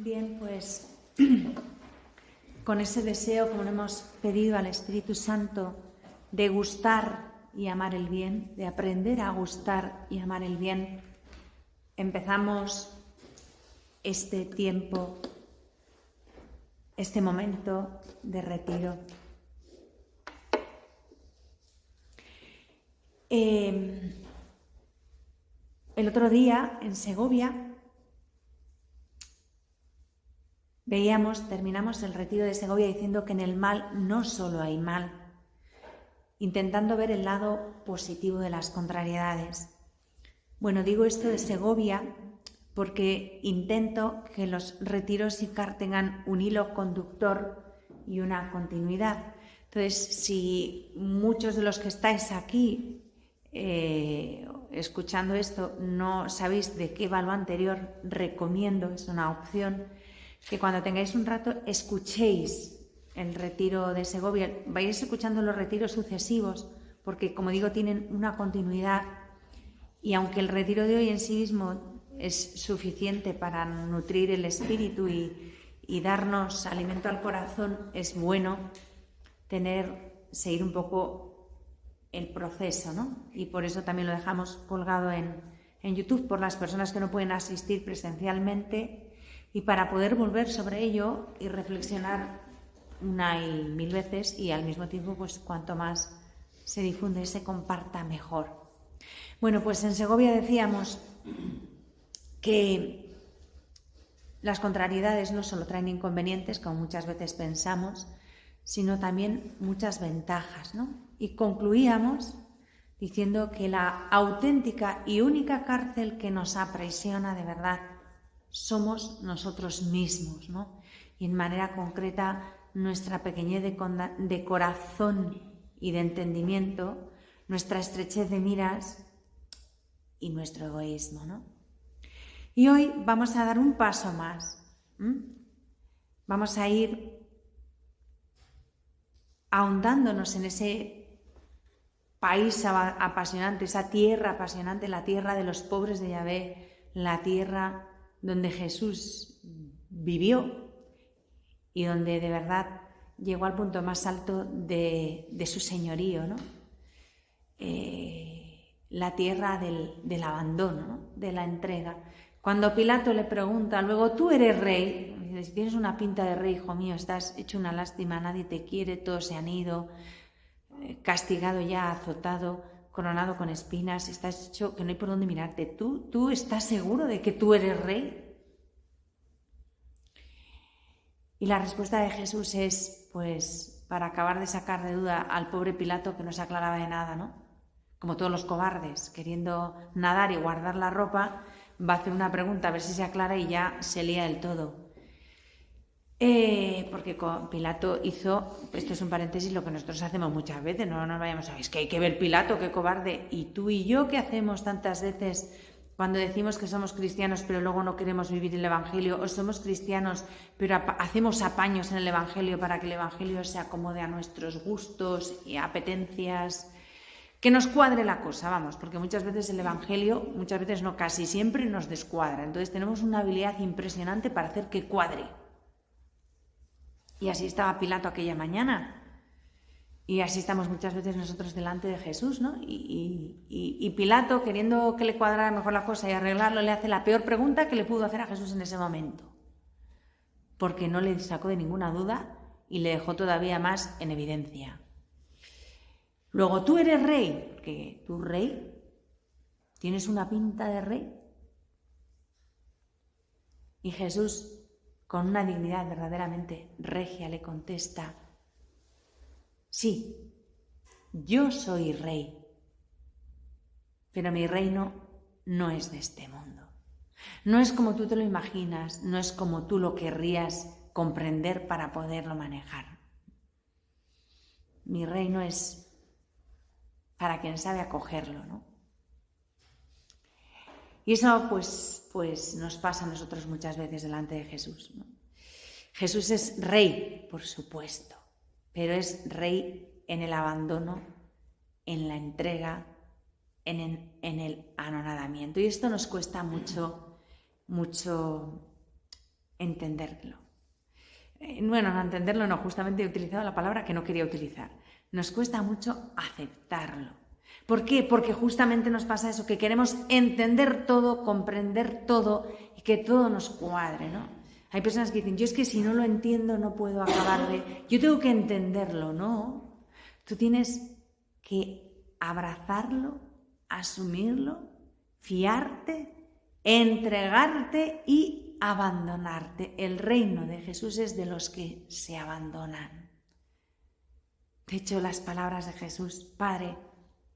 Bien, pues con ese deseo, como le hemos pedido al Espíritu Santo, de gustar y amar el bien, de aprender a gustar y amar el bien, empezamos este tiempo, este momento de retiro. El otro día en Segovia terminamos el retiro de Segovia diciendo que en el mal no solo hay mal, intentando ver el lado positivo de las contrariedades. Bueno, digo esto de Segovia porque intento que los retiros ICAR tengan un hilo conductor y una continuidad. Entonces, si muchos de los que estáis aquí escuchando esto no sabéis de qué va lo anterior, recomiendo, es una opción, que cuando tengáis un rato escuchéis el retiro de Segovia, vais escuchando los retiros sucesivos, porque como digo tienen una continuidad, y aunque el retiro de hoy en sí mismo es suficiente para nutrir el espíritu y darnos alimento al corazón, es bueno seguir un poco el proceso, ¿no? Y por eso también lo dejamos colgado en YouTube por las personas que no pueden asistir presencialmente, y para poder volver sobre ello y reflexionar una y mil veces, y al mismo tiempo pues cuanto más se difunde, se comparta mejor. Bueno, pues en Segovia decíamos que las contrariedades no solo traen inconvenientes, como muchas veces pensamos, sino también muchas ventajas, ¿no? Y concluíamos diciendo que la auténtica y única cárcel que nos aprisiona de verdad somos nosotros mismos, ¿no? Y en manera concreta nuestra pequeñez de corazón y de entendimiento, nuestra estrechez de miras y nuestro egoísmo, ¿no? Y hoy vamos a dar un paso más. Vamos a ir ahondándonos en ese país apasionante, esa tierra apasionante, la tierra de los pobres de Yahvé, la tierra donde Jesús vivió y donde de verdad llegó al punto más alto de su señorío, ¿no? La tierra del abandono, ¿no? De la entrega. Cuando Pilato le pregunta, luego, ¿tú eres rey? Dice, si tienes una pinta de rey, hijo mío, estás hecho una lástima, nadie te quiere, todos se han ido, castigado ya, azotado, coronado con espinas, estás hecho que no hay por dónde mirarte. ¿Tú estás seguro de que tú eres rey? Y la respuesta de Jesús es, pues, para acabar de sacar de duda al pobre Pilato, que no se aclaraba de nada, ¿no? Como todos los cobardes, queriendo nadar y guardar la ropa, va a hacer una pregunta a ver si se aclara y ya se lía del todo. Porque Pilato hizo, esto es un paréntesis, lo que nosotros hacemos muchas veces, no nos vayamos a ver, es que hay que ver Pilato, qué cobarde. Y tú y yo, ¿qué hacemos tantas veces cuando decimos que somos cristianos pero luego no queremos vivir el Evangelio? O somos cristianos pero hacemos apaños en el Evangelio para que el Evangelio se acomode a nuestros gustos y apetencias, que nos cuadre la cosa, vamos, porque muchas veces el Evangelio, muchas veces no, casi siempre nos descuadra. Entonces tenemos una habilidad impresionante para hacer que cuadre. Y así estaba Pilato aquella mañana. Y así estamos muchas veces nosotros delante de Jesús, ¿no? Y Pilato, queriendo que le cuadrara mejor la cosa y arreglarlo, le hace la peor pregunta que le pudo hacer a Jesús en ese momento. Porque no le sacó de ninguna duda y le dejó todavía más en evidencia. Luego, ¿tú eres rey? Porque tú, rey, tienes una pinta de rey. Y Jesús, con una dignidad verdaderamente regia, le contesta, sí, yo soy rey, pero mi reino no es de este mundo. No es como tú te lo imaginas, no es como tú lo querrías comprender para poderlo manejar. Mi reino es para quien sabe acogerlo, ¿no? Y eso pues nos pasa a nosotros muchas veces delante de Jesús, ¿no? Jesús es rey, por supuesto, pero es rey en el abandono, en la entrega, en el anonadamiento. Y esto nos cuesta mucho entenderlo. Bueno, no entenderlo, no, justamente he utilizado la palabra que no quería utilizar. Nos cuesta mucho aceptarlo. ¿Por qué? Porque justamente nos pasa eso, que queremos entender todo, comprender todo y que todo nos cuadre, ¿no? Hay personas que dicen, yo es que si no lo entiendo no puedo acabar de... Yo tengo que entenderlo, ¿no? Tú tienes que abrazarlo, asumirlo, fiarte, entregarte y abandonarte. El reino de Jesús es de los que se abandonan. De hecho, las palabras de Jesús, Padre,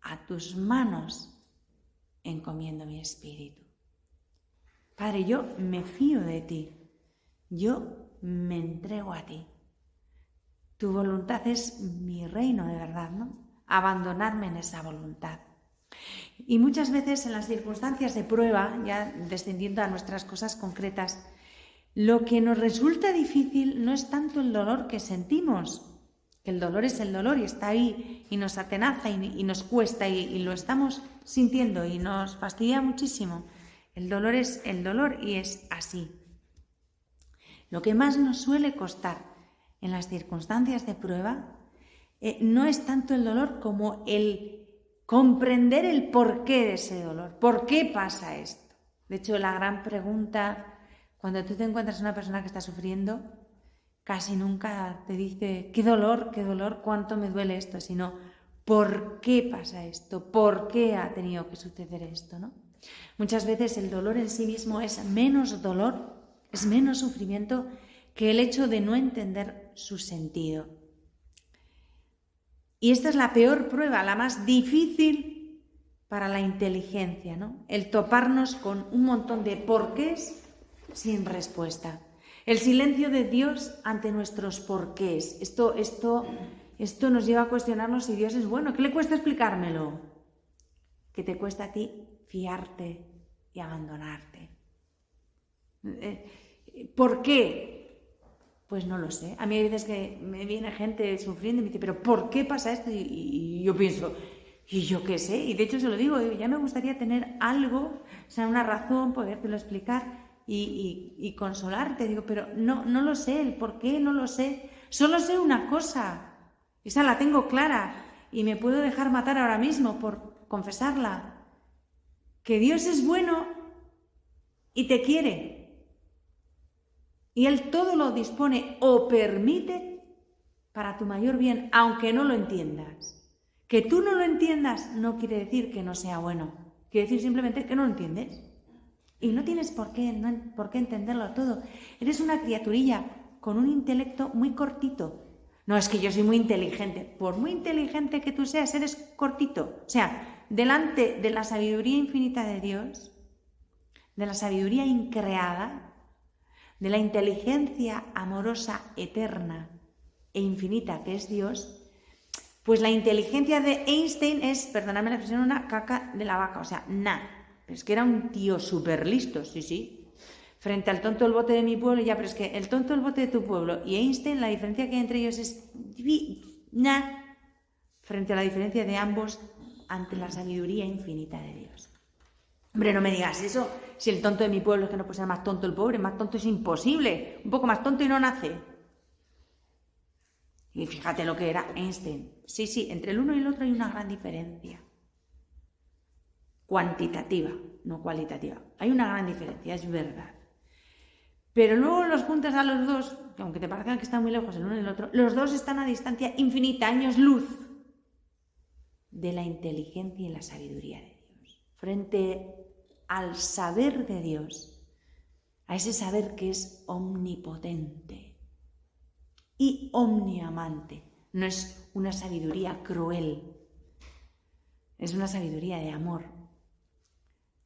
a tus manos encomiendo mi espíritu. Padre, yo me fío de ti. Yo me entrego a ti. Tu voluntad es mi reino de verdad, ¿no? Abandonarme en esa voluntad. Y muchas veces en las circunstancias de prueba, ya descendiendo a nuestras cosas concretas, lo que nos resulta difícil no es tanto el dolor que sentimos, que el dolor es el dolor y está ahí y nos atenaza y nos cuesta y lo estamos sintiendo y nos fastidia muchísimo. El dolor es el dolor y es así. Lo que más nos suele costar en las circunstancias de prueba no es tanto el dolor como el comprender el porqué de ese dolor. ¿Por qué pasa esto? De hecho, la gran pregunta, cuando tú te encuentras a una persona que está sufriendo, casi nunca te dice qué dolor, cuánto me duele esto, sino ¿por qué pasa esto? ¿Por qué ha tenido que suceder esto? ¿No? Muchas veces el dolor en sí mismo es menos dolor, es menos sufrimiento que el hecho de no entender su sentido. Y esta es la peor prueba, la más difícil para la inteligencia, ¿no? El toparnos con un montón de porqués sin respuesta. El silencio de Dios ante nuestros porqués. Esto nos lleva a cuestionarnos si Dios es bueno. ¿Qué le cuesta explicármelo? ¿Qué te cuesta a ti fiarte y abandonarte? ¿Por qué? Pues no lo sé. A mí hay veces que me viene gente sufriendo y me dice, ¿pero por qué pasa esto? Y yo pienso, ¿y yo qué sé? Y de hecho se lo digo, ya me gustaría tener algo, o sea, una razón, podértelo explicar y consolarte. Digo, pero no lo sé, el por qué no lo sé. Solo sé una cosa, esa la tengo clara y me puedo dejar matar ahora mismo por confesarla. Que Dios es bueno y te quiere. Y Él todo lo dispone o permite para tu mayor bien, aunque no lo entiendas. Que tú no lo entiendas no quiere decir que no sea bueno. Quiere decir simplemente que no lo entiendes. Y no tienes por qué entenderlo todo. Eres una criaturilla con un intelecto muy cortito. No, es que yo soy muy inteligente. Por muy inteligente que tú seas, eres cortito. O sea, delante de la sabiduría infinita de Dios, de la sabiduría increada, de la inteligencia amorosa, eterna e infinita que es Dios, pues la inteligencia de Einstein es, perdóname la expresión, una caca de la vaca, o sea, nada. Pero es que era un tío súper listo, sí. Frente al tonto del bote de mi pueblo, ya, pero es que el tonto del bote de tu pueblo y Einstein, la diferencia que hay entre ellos es nada frente a la diferencia de ambos ante la sabiduría infinita de Dios. Hombre, no me digas eso, si el tonto de mi pueblo es que no puede ser más tonto el pobre, más tonto es imposible, un poco más tonto y no nace. Y fíjate lo que era Einstein. Sí, entre el uno y el otro hay una gran diferencia. Cuantitativa, no cualitativa. Hay una gran diferencia, es verdad. Pero luego los juntas a los dos, aunque te parezcan que están muy lejos el uno y el otro, los dos están a distancia infinita, años luz, de la inteligencia y la sabiduría de Dios. Frente al saber de Dios, a ese saber que es omnipotente y omniamante. No es una sabiduría cruel, es una sabiduría de amor,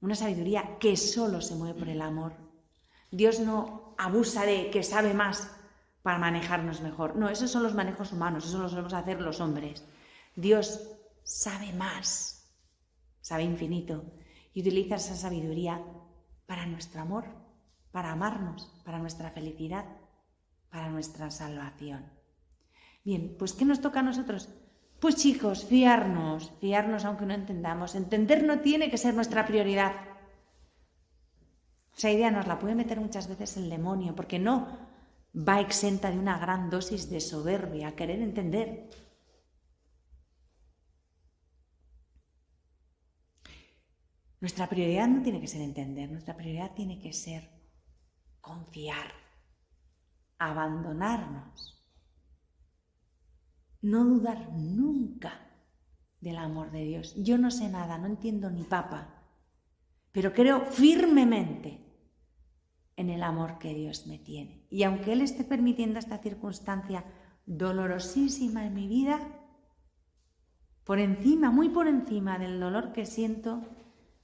una sabiduría que solo se mueve por el amor. Dios no abusa de que sabe más para manejarnos mejor. No, esos son los manejos humanos, eso lo solemos hacer los hombres. Dios sabe más, sabe infinito. Y utiliza esa sabiduría para nuestro amor, para amarnos, para nuestra felicidad, para nuestra salvación. Bien, pues ¿qué nos toca a nosotros? Pues chicos, fiarnos aunque no entendamos. Entender no tiene que ser nuestra prioridad. Esa idea nos la puede meter muchas veces el demonio, porque no va exenta de una gran dosis de soberbia, querer entender. Nuestra prioridad no tiene que ser entender, nuestra prioridad tiene que ser confiar, abandonarnos, no dudar nunca del amor de Dios. Yo no sé nada, no entiendo ni papa, pero creo firmemente en el amor que Dios me tiene. Y aunque Él esté permitiendo esta circunstancia dolorosísima en mi vida, por encima, muy por encima del dolor que siento,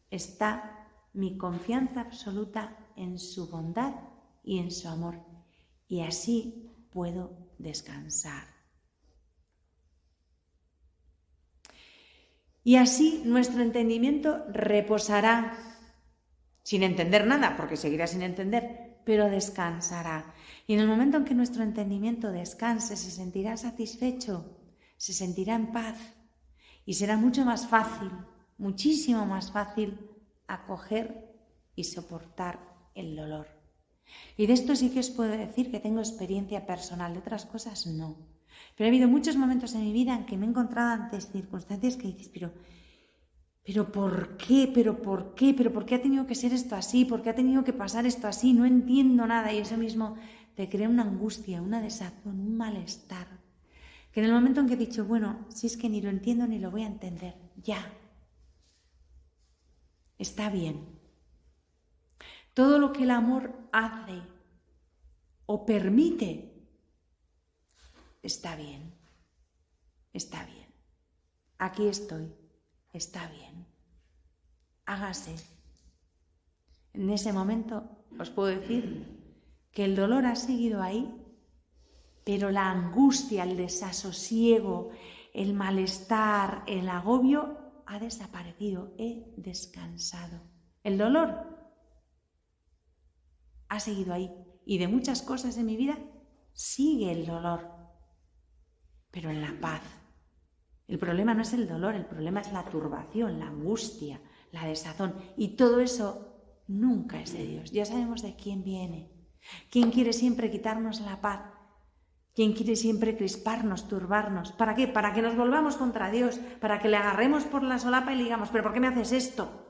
está mi confianza absoluta en su bondad y en su amor. Y así puedo descansar. Y así nuestro entendimiento reposará, sin entender nada, porque seguirá sin entender, pero descansará. Y en el momento en que nuestro entendimiento descanse, se sentirá satisfecho, se sentirá en paz y será mucho más fácil, muchísimo más fácil acoger y soportar el dolor. Y de esto sí que os puedo decir que tengo experiencia personal, de otras cosas no. Pero ha habido muchos momentos en mi vida en que me he encontrado ante circunstancias que dices, pero ¿por qué? ¿Pero por qué? ¿Pero por qué ha tenido que ser esto así? ¿Por qué ha tenido que pasar esto así? No entiendo nada. Y eso mismo te crea una angustia, una desazón, un malestar. Que en el momento en que he dicho, bueno, si es que ni lo entiendo ni lo voy a entender, ya. Está bien. Todo lo que el amor hace o permite, está bien. Está bien. Aquí estoy. Está bien. Hágase. En ese momento os puedo decir que el dolor ha seguido ahí, pero la angustia, el desasosiego, el malestar, el agobio ha desaparecido. He descansado. El dolor ha seguido ahí. Y de muchas cosas de mi vida sigue el dolor, pero en la paz. El problema no es el dolor, el problema es la turbación, la angustia, la desazón. Y todo eso nunca es de Dios. Ya sabemos de quién viene. ¿Quién quiere siempre quitarnos la paz? ¿Quién quiere siempre crisparnos, turbarnos? ¿Para qué? Para que nos volvamos contra Dios, para que le agarremos por la solapa y le digamos, ¿pero por qué me haces esto?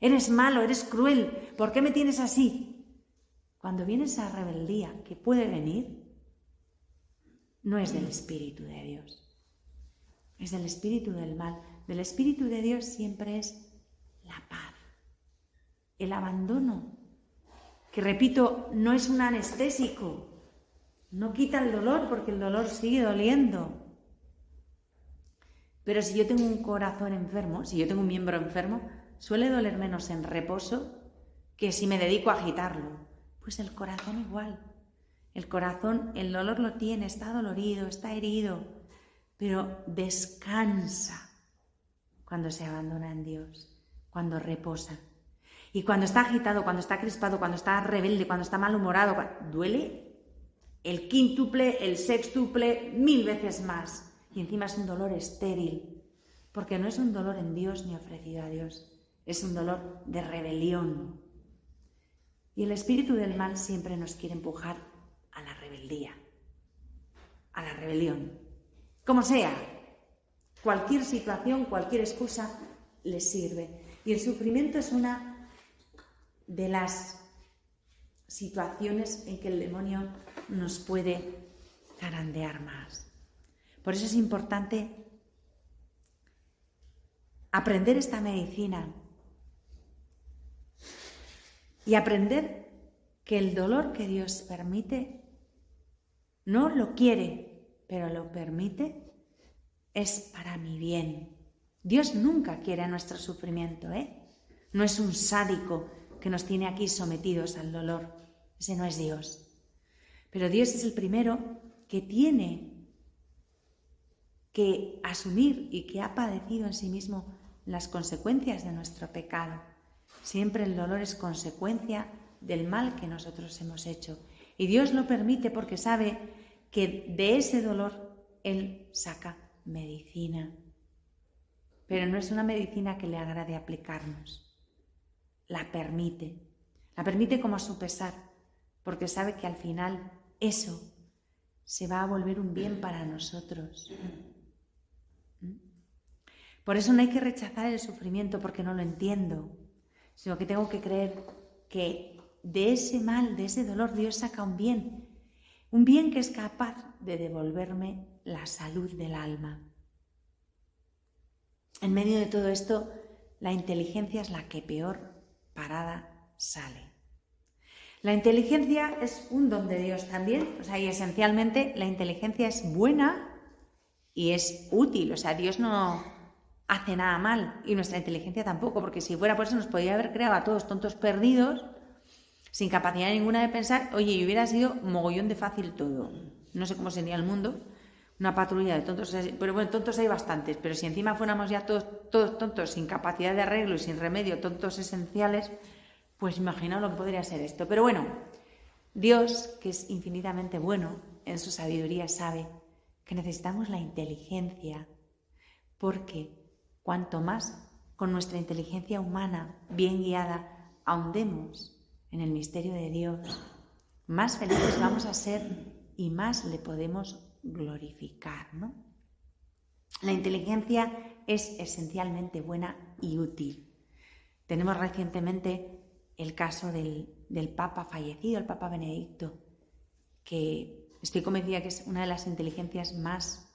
Eres malo, eres cruel, ¿por qué me tienes así? Cuando viene esa rebeldía que puede venir, no es del Espíritu de Dios. Es del espíritu del mal. Del Espíritu de Dios siempre es la paz, el abandono, que repito, no es un anestésico, no quita el dolor porque el dolor sigue doliendo. Pero si yo tengo un corazón enfermo, si yo tengo un miembro enfermo, suele doler menos en reposo que si me dedico a agitarlo. Pues el corazón igual. El corazón, el dolor lo tiene, está dolorido, está herido, pero descansa cuando se abandona en Dios, cuando reposa. Y cuando está agitado, cuando está crispado, cuando está rebelde, cuando está malhumorado, duele el quíntuple, el sextuple, 1000 veces más. Y encima es un dolor estéril, porque no es un dolor en Dios ni ofrecido a Dios, es un dolor de rebelión. Y el espíritu del mal siempre nos quiere empujar a la rebeldía, a la rebelión. Como sea, cualquier situación, cualquier excusa le sirve. Y el sufrimiento es una de las situaciones en que el demonio nos puede zarandear más. Por eso es importante aprender esta medicina y aprender que el dolor que Dios permite no lo quiere, pero lo permite, es para mi bien. Dios nunca quiere nuestro sufrimiento, No es un sádico que nos tiene aquí sometidos al dolor. Ese no es Dios. Pero Dios es el primero que tiene que asumir y que ha padecido en sí mismo las consecuencias de nuestro pecado. Siempre el dolor es consecuencia del mal que nosotros hemos hecho. Y Dios lo permite porque sabe que de ese dolor Él saca medicina. Pero no es una medicina que le agrade aplicarnos. La permite. La permite como a su pesar, porque sabe que al final eso se va a volver un bien para nosotros. Por eso no hay que rechazar el sufrimiento porque no lo entiendo, sino que tengo que creer que de ese mal, de ese dolor, Dios saca un bien que es capaz de devolverme la salud del alma. En medio de todo esto, la inteligencia es la que peor parada sale. La inteligencia es un don de Dios también, y esencialmente la inteligencia es buena y es útil, Dios no hace nada mal y nuestra inteligencia tampoco, porque si fuera por eso nos podría haber creado a todos tontos perdidos, sin capacidad ninguna de pensar, y hubiera sido mogollón de fácil todo. No sé cómo sería el mundo, una patrulla de tontos, pero bueno, tontos hay bastantes, pero si encima fuéramos ya todos tontos, sin capacidad de arreglo y sin remedio, tontos esenciales, pues imaginaos lo que podría ser esto. Pero bueno, Dios, que es infinitamente bueno, en su sabiduría sabe que necesitamos la inteligencia, porque cuanto más con nuestra inteligencia humana bien guiada ahondemos en el misterio de Dios, más felices vamos a ser y más le podemos glorificar, ¿no? La inteligencia es esencialmente buena y útil. Tenemos recientemente el caso del Papa fallecido, el Papa Benedicto, que estoy convencida que es una de las inteligencias más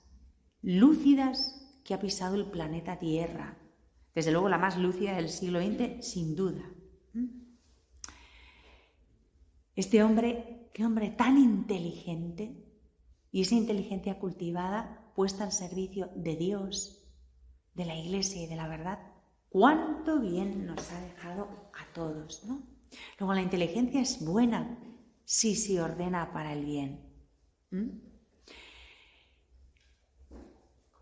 lúcidas que ha pisado el planeta Tierra. Desde luego la más lúcida del siglo XX, sin duda. Este hombre, qué hombre tan inteligente, y esa inteligencia cultivada, puesta al servicio de Dios, de la Iglesia y de la verdad, cuánto bien nos ha dejado a todos, ¿no? Luego, la inteligencia es buena si se ordena para el bien.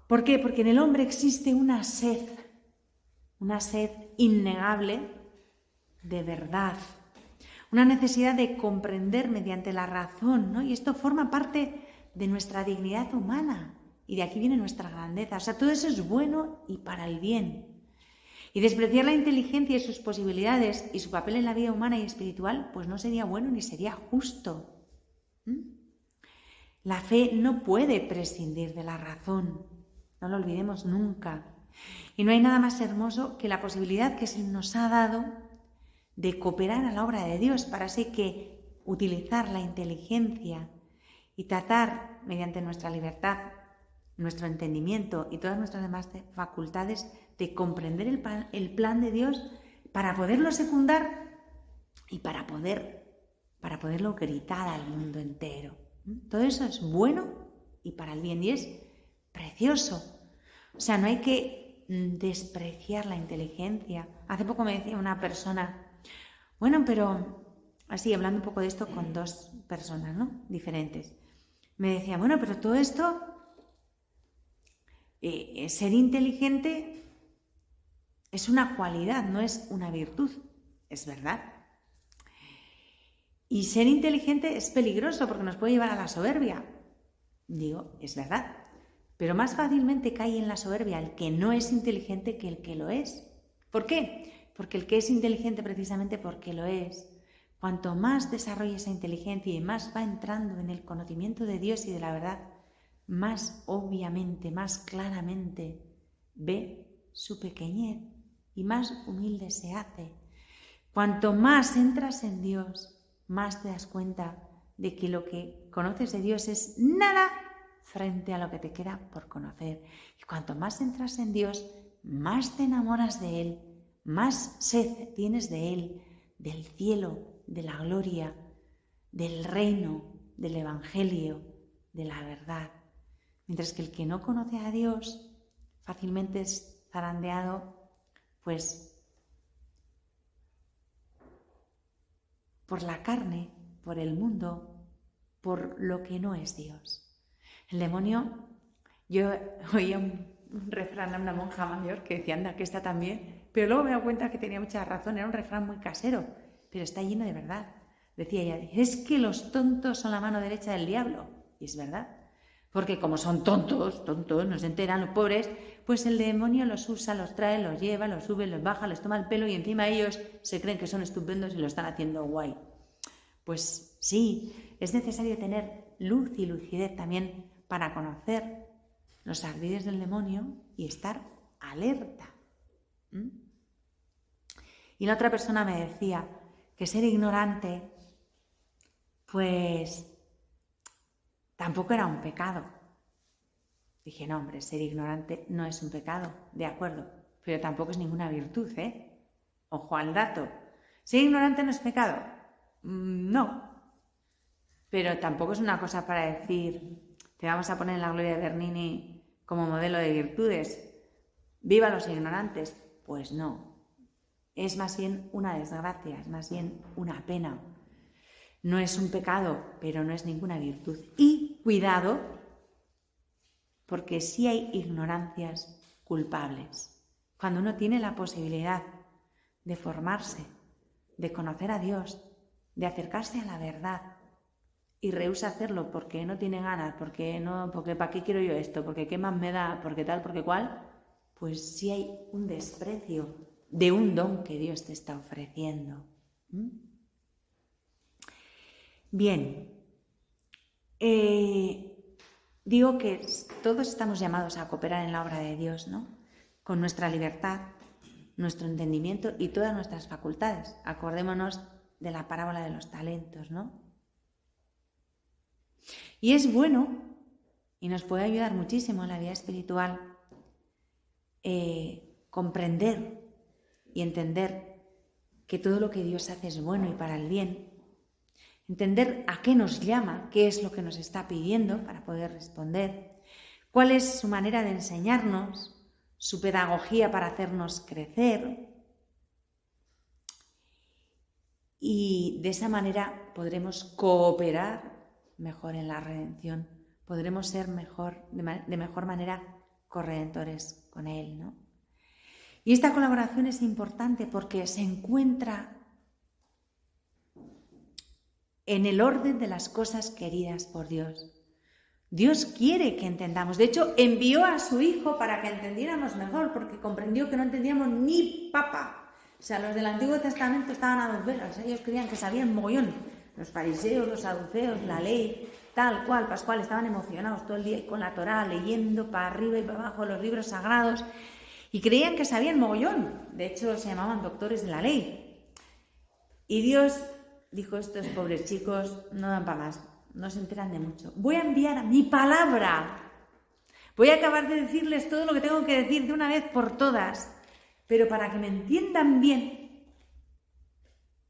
¿Por qué? Porque en el hombre existe una sed innegable de verdad, una necesidad de comprender mediante la razón, ¿no? Y esto forma parte de nuestra dignidad humana y de aquí viene nuestra grandeza. Todo eso es bueno y para el bien. Y despreciar la inteligencia y sus posibilidades y su papel en la vida humana y espiritual, pues no sería bueno ni sería justo. La fe no puede prescindir de la razón, no lo olvidemos nunca. Y no hay nada más hermoso que la posibilidad que se nos ha dado de cooperar a la obra de Dios para así que utilizar la inteligencia y tratar mediante nuestra libertad, nuestro entendimiento y todas nuestras demás facultades de comprender el plan de Dios para poderlo secundar y para poderlo gritar al mundo entero. Todo eso es bueno y para el bien y es precioso. No hay que despreciar la inteligencia. Hace poco me decía una persona, pero así hablando un poco de esto con dos personas, ¿no? Diferentes. Me decía, pero todo esto, ser inteligente es una cualidad, no es una virtud. Es verdad. Y ser inteligente es peligroso porque nos puede llevar a la soberbia. Digo, es verdad. Pero más fácilmente cae en la soberbia el que no es inteligente que el que lo es. ¿Por qué? Porque el que es inteligente precisamente porque lo es. Cuanto más desarrolla esa inteligencia y más va entrando en el conocimiento de Dios y de la verdad, más obviamente, más claramente ve su pequeñez y más humilde se hace. Cuanto más entras en Dios, más te das cuenta de que lo que conoces de Dios es nada frente a lo que te queda por conocer. Y cuanto más entras en Dios, más te enamoras de Él, más sed tienes de Él, del cielo, de la gloria, del reino, del evangelio, de la verdad. Mientras que el que no conoce a Dios fácilmente es zarandeado, por la carne, por el mundo, por lo que no es Dios. El demonio, yo oía un refrán a una monja mayor que decía, anda, que está también, pero luego me he dado cuenta que tenía mucha razón, era un refrán muy casero, pero está lleno de verdad. Decía ella, es que los tontos son la mano derecha del diablo, y es verdad, Porque como son tontos, no se enteran los pobres, pues el demonio los usa, los trae, los lleva, los sube, los baja, les toma el pelo y encima ellos se creen que son estupendos y lo están haciendo guay. Pues sí, es necesario tener luz y lucidez también para conocer los ardides del demonio y estar alerta. Y la otra persona me decía que ser ignorante, pues tampoco era un pecado. Dije, no, hombre, ser ignorante no es un pecado, de acuerdo, pero tampoco es ninguna virtud, ¿eh? Ojo al dato. ¿Ser ignorante no es pecado? No. Pero tampoco es una cosa para decir, te vamos a poner en la Gloria de Bernini como modelo de virtudes. ¡Viva los ignorantes! Pues no. Es más bien una desgracia, es más bien una pena. No es un pecado, pero no es ninguna virtud. Y cuidado, porque sí hay ignorancias culpables. Cuando uno tiene la posibilidad de formarse, de conocer a Dios, de acercarse a la verdad y rehúsa hacerlo porque no tiene ganas, porque ¿para qué quiero yo esto? Porque qué más me da, porque tal, porque cual, pues sí hay un desprecio de un don que Dios te está ofreciendo. Bien, digo que todos estamos llamados a cooperar en la obra de Dios, ¿no? Con nuestra libertad, nuestro entendimiento y todas nuestras facultades. Acordémonos de la parábola de los talentos, ¿no? Y es bueno, y nos puede ayudar muchísimo en la vida espiritual, comprender y entender que todo lo que Dios hace es bueno y para el bien. Entender a qué nos llama, qué es lo que nos está pidiendo para poder responder, cuál es su manera de enseñarnos, su pedagogía para hacernos crecer. Y de esa manera podremos cooperar mejor en la redención, podremos ser de mejor manera corredentores con Él, ¿no? Y esta colaboración es importante porque se encuentra en el orden de las cosas queridas por Dios. Dios quiere que entendamos. De hecho, envió a su Hijo para que entendiéramos mejor, porque comprendió que no entendíamos ni papa. O sea, los del Antiguo Testamento estaban a dos velas. Ellos creían que sabían mogollón. Los fariseos, los saduceos, la ley, tal cual, pascual, estaban emocionados todo el día con la Torá, leyendo para arriba y para abajo los libros sagrados. Y creían que sabían mogollón. De hecho, se llamaban doctores de la ley. Y Dios dijo, estos pobres chicos no dan para más, no se enteran de mucho. Voy a enviar mi palabra. Voy a acabar de decirles todo lo que tengo que decir de una vez por todas. Pero para que me entiendan bien,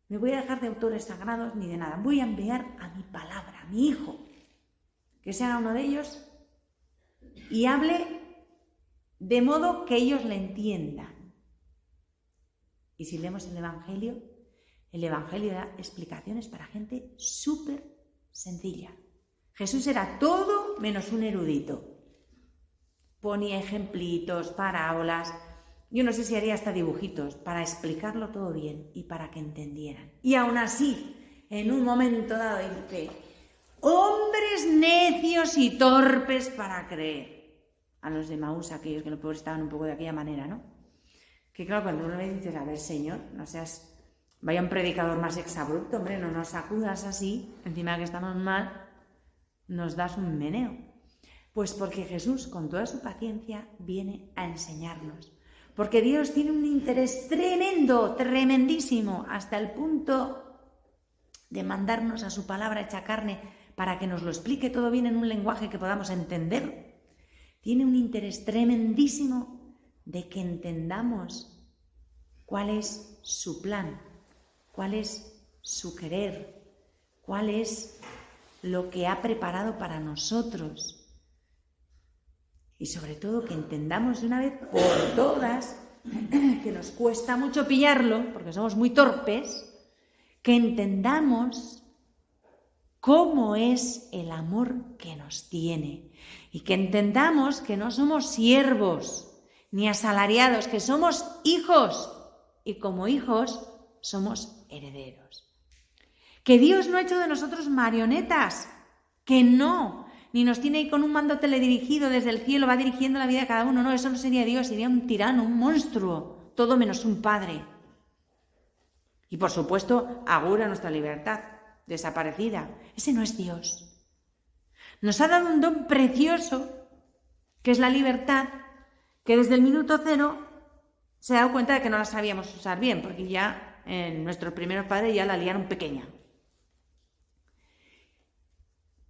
me voy a dejar de autores sagrados ni de nada. Voy a enviar a mi palabra, a mi Hijo, que sea uno de ellos y hable de modo que ellos le entiendan. Y si leemos el Evangelio da explicaciones para gente súper sencilla. Jesús era todo menos un erudito. Ponía ejemplitos, parábolas, yo no sé si haría hasta dibujitos, para explicarlo todo bien y para que entendieran. Y aún así, en un momento dado dice, hombres necios y torpes para creer. A los de Maús, aquellos que los pobres estaban un poco de aquella manera, ¿no? Que claro, cuando uno le dices, a ver, Señor, no seas, vaya un predicador más exabrupto, hombre, no nos sacudas así, encima que estamos mal, nos das un meneo. Pues porque Jesús, con toda su paciencia, viene a enseñarnos. Porque Dios tiene un interés tremendo, tremendísimo, hasta el punto de mandarnos a su palabra hecha carne para que nos lo explique todo bien en un lenguaje que podamos entender. Tiene un interés tremendísimo de que entendamos cuál es su plan, cuál es su querer, cuál es lo que ha preparado para nosotros. Y sobre todo que entendamos de una vez por todas, que nos cuesta mucho pillarlo, porque somos muy torpes, que entendamos cómo es el amor que nos tiene. Y que entendamos que no somos siervos ni asalariados, que somos hijos. Y como hijos somos herederos. Que Dios no ha hecho de nosotros marionetas, que no. ni nos tiene ahí con un mando teledirigido desde el cielo, va dirigiendo la vida de cada uno. No, eso no sería Dios, sería un tirano, un monstruo, todo menos un padre. Y por supuesto, augura nuestra libertad, desaparecida. Ese no es Dios. Nos ha dado un don precioso, que es la libertad, que desde el minuto cero se ha dado cuenta de que no la sabíamos usar bien, porque ya nuestros primeros padres ya la liaron pequeña.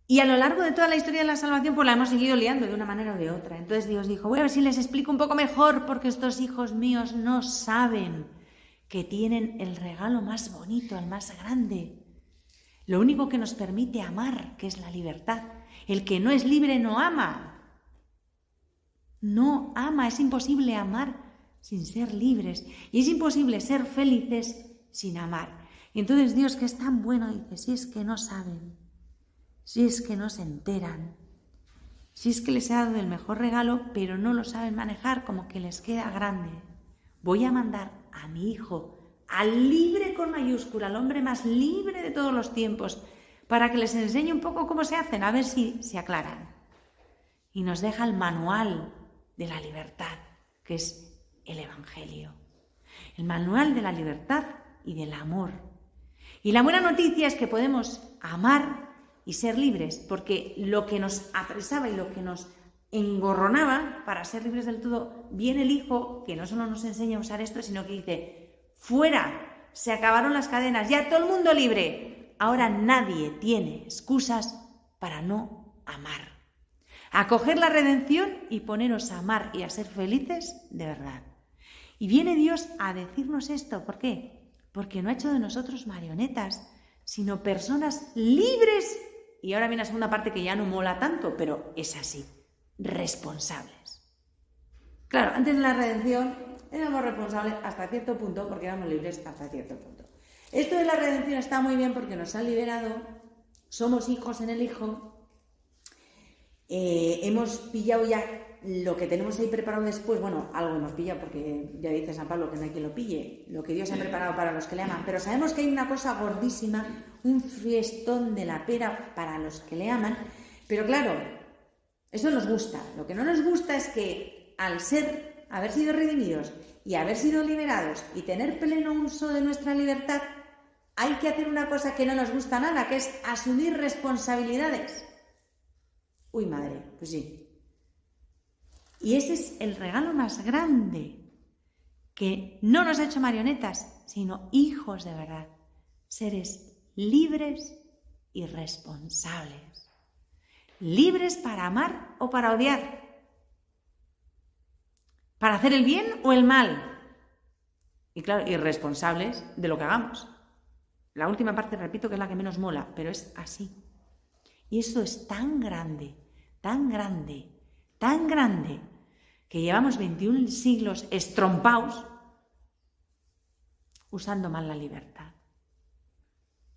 Y a lo largo de toda la historia de la salvación, pues la hemos seguido liando de una manera o de otra. Entonces Dios dijo, voy a ver si les explico un poco mejor, porque estos hijos míos no saben que tienen el regalo más bonito, el más grande. Lo único que nos permite amar, que es la libertad. El que no es libre no ama. No ama, es imposible amar sin ser libres. Y es imposible ser felices sin amar. Y entonces Dios, que es tan bueno, dice, si es que no saben, si es que no se enteran, si es que les he dado el mejor regalo, pero no lo saben manejar, como que les queda grande, voy a mandar a mi hijo, al libre con mayúscula, al hombre más libre de todos los tiempos, para que les enseñe un poco cómo se hacen, a ver si se aclaran. Y nos deja el manual de la libertad, que es el Evangelio. El manual de la libertad y del amor. Y la buena noticia es que podemos amar y ser libres, porque lo que nos apresaba y lo que nos engorronaba para ser libres del todo, viene el Hijo, que no solo nos enseña a usar esto, sino que dice, fuera, se acabaron las cadenas, ya todo el mundo libre. Ahora nadie tiene excusas para no amar. Acoger la redención y poneros a amar y a ser felices de verdad. Y viene Dios a decirnos esto, ¿por qué? Porque no ha hecho de nosotros marionetas, sino personas libres. Y ahora viene la segunda parte que ya no mola tanto, pero es así, responsables. Claro, antes de la redención éramos responsables hasta cierto punto, porque éramos libres hasta cierto punto. Esto de la redención está muy bien porque nos ha liberado, somos hijos en el Hijo, hemos pillado ya lo que tenemos ahí preparado después, bueno, algo hemos pillado porque ya dice San Pablo que no hay quien lo pille, lo que Dios ha preparado para los que le aman, pero sabemos que hay una cosa gordísima, un fiestón de la pera para los que le aman, pero claro, eso nos gusta. Lo que no nos gusta es que al haber sido redimidos y haber sido liberados y tener pleno uso de nuestra libertad, hay que hacer una cosa que no nos gusta nada, que es asumir responsabilidades. Uy, madre, pues sí. Y ese es el regalo más grande, que no nos ha hecho marionetas, sino hijos de verdad, seres libres y responsables. Libres para amar o para odiar, para hacer el bien o el mal. Y claro, y responsables de lo que hagamos. La última parte, repito, que es la que menos mola, pero es así. Y eso es tan grande, tan grande, tan grande, que llevamos 21 siglos estrompados usando mal la libertad.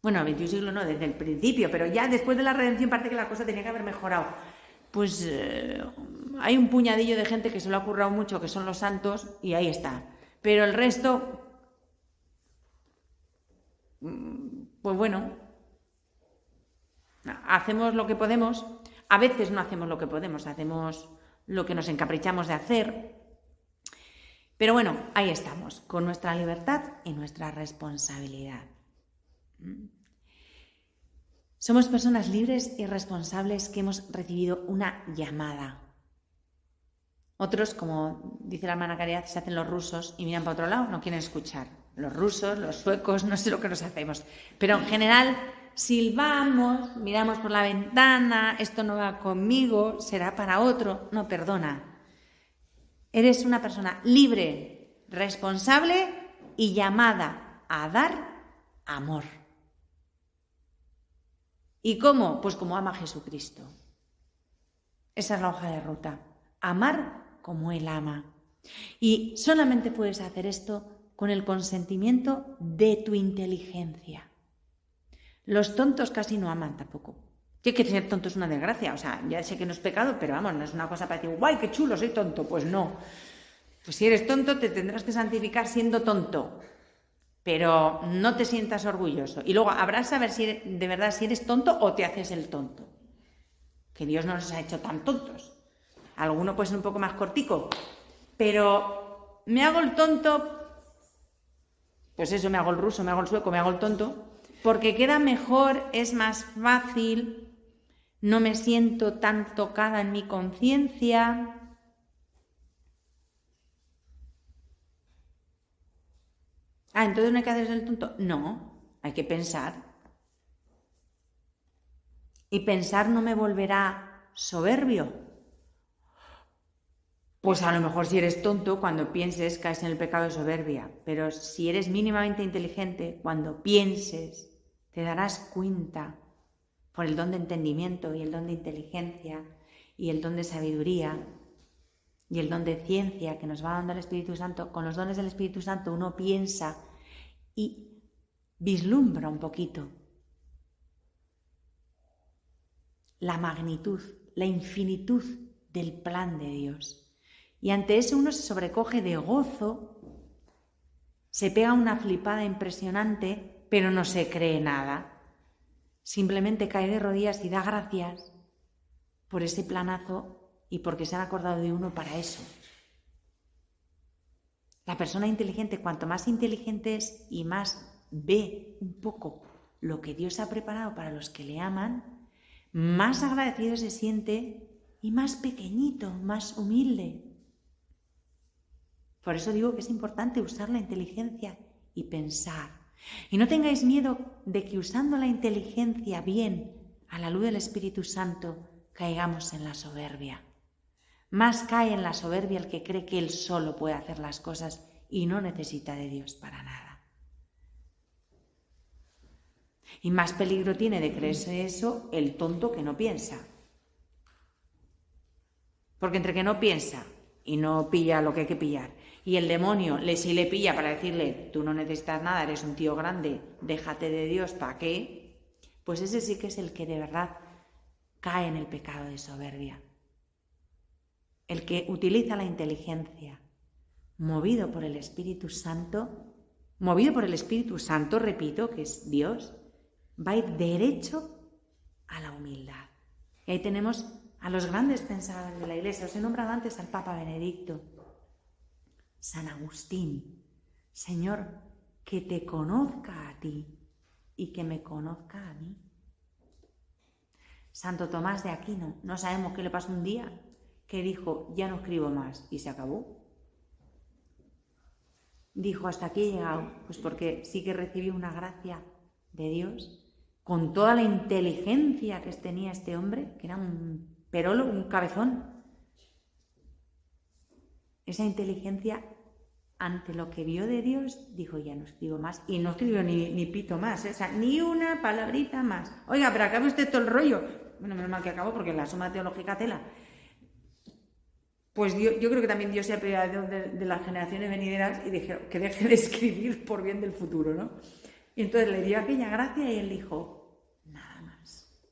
Bueno, 21 siglos no, desde el principio, pero ya después de la redención parece que la cosa tenía que haber mejorado. Pues hay un puñadillo de gente que se lo ha currado mucho, que son los santos, y ahí está. Pero el resto, pues bueno, hacemos lo que podemos. A veces no hacemos lo que podemos, hacemos lo que nos encaprichamos de hacer. Pero bueno, ahí estamos, con nuestra libertad y nuestra responsabilidad. Somos personas libres y responsables que hemos recibido una llamada. Otros, como dice la hermana Caridad, se hacen los rusos y miran para otro lado, no quieren escuchar. Los rusos, los suecos, no sé lo que nos hacemos. Pero en general silbamos, miramos por la ventana, esto no va conmigo, será para otro. No, perdona. Eres una persona libre, responsable y llamada a dar amor. ¿Y cómo? Pues como ama Jesucristo. Esa es la hoja de ruta. Amar como Él ama. Y solamente puedes hacer esto con el consentimiento de tu inteligencia. Los tontos casi no aman tampoco. Que ser tonto es una desgracia. O sea, ya sé que no es pecado, pero vamos, no es una cosa para decir, ¡guay, qué chulo, soy tonto! Pues no. Pues si eres tonto, te tendrás que santificar siendo tonto. Pero no te sientas orgulloso. Y luego habrás saber si de verdad si eres tonto o te haces el tonto. que Dios no nos ha hecho tan tontos. Alguno puede ser un poco más cortico, pero me hago el tonto, pues eso, me hago el ruso, me hago el sueco, me hago el tonto, porque queda mejor, es más fácil, no me siento tan tocada en mi conciencia. Entonces no hay que hacerse el tonto. No, hay que pensar. ¿Y pensar no me volverá soberbio? Pues a lo mejor si eres tonto, cuando pienses caes en el pecado de soberbia. Pero si eres mínimamente inteligente, cuando pienses te darás cuenta por el don de entendimiento y el don de inteligencia y el don de sabiduría y el don de ciencia que nos va dando el Espíritu Santo. Con los dones del Espíritu Santo uno piensa y vislumbra un poquito la magnitud, la infinitud del plan de Dios. Y ante eso uno se sobrecoge de gozo, se pega una flipada impresionante, pero no se cree nada. Simplemente cae de rodillas y da gracias por ese planazo y porque se han acordado de uno para eso. La persona inteligente, cuanto más inteligente es y más ve un poco lo que Dios ha preparado para los que le aman, más agradecido se siente y más pequeñito, más humilde. Por eso digo que es importante usar la inteligencia y pensar. Y no tengáis miedo de que usando la inteligencia bien, a la luz del Espíritu Santo, caigamos en la soberbia. Más cae en la soberbia el que cree que él solo puede hacer las cosas y no necesita de Dios para nada. Y más peligro tiene de creerse eso el tonto que no piensa. Porque entre que no piensa y no pilla lo que hay que pillar, y el demonio sí le pilla para decirle, tú no necesitas nada, eres un tío grande, déjate de Dios, ¿para qué? Pues ese sí que es el que de verdad cae en el pecado de soberbia. El que utiliza la inteligencia, movido por el Espíritu Santo, repito, que es Dios, va a ir derecho a la humildad. Y ahí tenemos a los grandes pensadores de la Iglesia. Os he nombrado antes al Papa Benedicto, San Agustín. Señor, que te conozca a ti y que me conozca a mí. Santo Tomás de Aquino, no sabemos qué le pasó un día, que dijo, ya no escribo más, y se acabó. Dijo, hasta aquí he llegado, pues porque sí que recibió una gracia de Dios, con toda la inteligencia que tenía este hombre, que era un perolo, un cabezón. Esa inteligencia, ante lo que vio de Dios, dijo, ya no escribo más, y no escribió ni pito más, o sea, ni una palabrita más. Oiga, pero acabe usted todo el rollo. Bueno, menos mal que acabó, porque la suma teológica tela. Pues yo creo que también Dios se ha pedido de las generaciones venideras y dijeron que deje de escribir por bien del futuro, ¿no? Y entonces le dio aquella gracia y él dijo, nada más.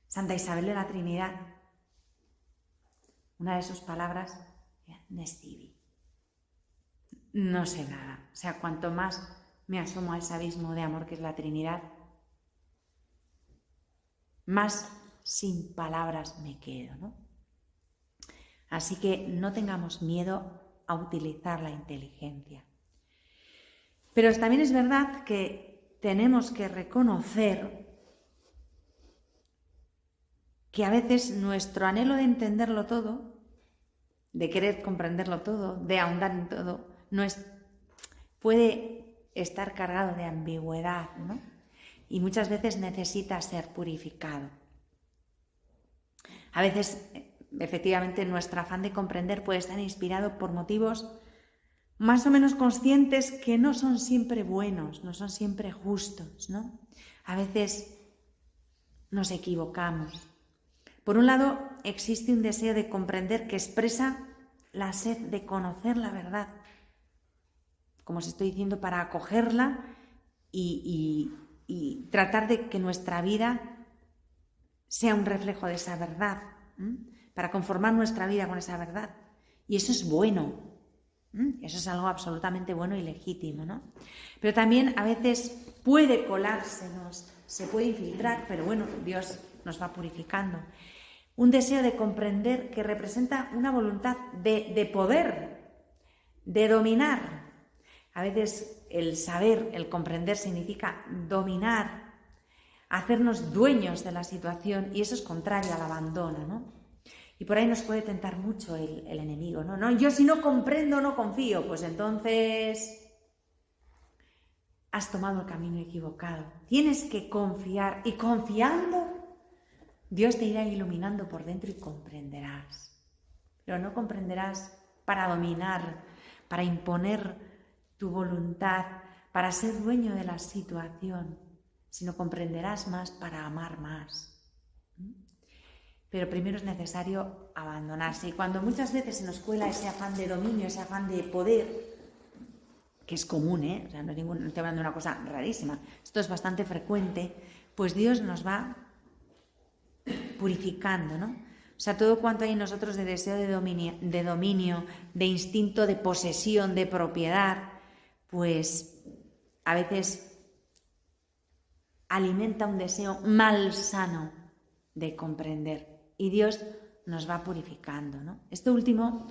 Santa Isabel de la Trinidad, una de sus palabras, nescivi. No sé nada. O sea, cuanto más me asomo a ese abismo de amor que es la Trinidad, más sin palabras me quedo, ¿no? Así que no tengamos miedo a utilizar la inteligencia. Pero también es verdad que tenemos que reconocer que a veces nuestro anhelo de entenderlo todo, de querer comprenderlo todo, de ahondar en todo, puede estar cargado de ambigüedad, ¿no? Y muchas veces necesita ser purificado. A veces, efectivamente, nuestro afán de comprender puede estar inspirado por motivos más o menos conscientes que no son siempre buenos, no son siempre justos, ¿no? A veces nos equivocamos. Por un lado, existe un deseo de comprender que expresa la sed de conocer la verdad, como os estoy diciendo, para acogerla y tratar de que nuestra vida sea un reflejo de esa verdad, para conformar nuestra vida con esa verdad. Y eso es bueno. Eso es algo absolutamente bueno y legítimo, ¿no? Pero también a veces puede colársenos, se puede infiltrar, pero bueno, Dios nos va purificando. Un deseo de comprender que representa una voluntad de poder, de dominar. A veces el saber, el comprender significa dominar, hacernos dueños de la situación, y eso es contrario al abandono, ¿no? Y por ahí nos puede tentar mucho el enemigo, ¿no? No, yo si no comprendo, no confío. Pues entonces has tomado el camino equivocado. Tienes que confiar, y confiando, Dios te irá iluminando por dentro y comprenderás. Pero no comprenderás para dominar, para imponer tu voluntad, para ser dueño de la situación, sino comprenderás más para amar más. Pero primero es necesario abandonarse. Y cuando muchas veces se nos cuela ese afán de dominio, ese afán de poder, que es común, o sea, no estoy hablando de una cosa rarísima, esto es bastante frecuente, pues Dios nos va purificando, ¿no? O sea, todo cuanto hay en nosotros de deseo de dominio, de instinto de posesión, de propiedad, pues a veces alimenta un deseo malsano de comprender. Y Dios nos va purificando, ¿no? Esto último,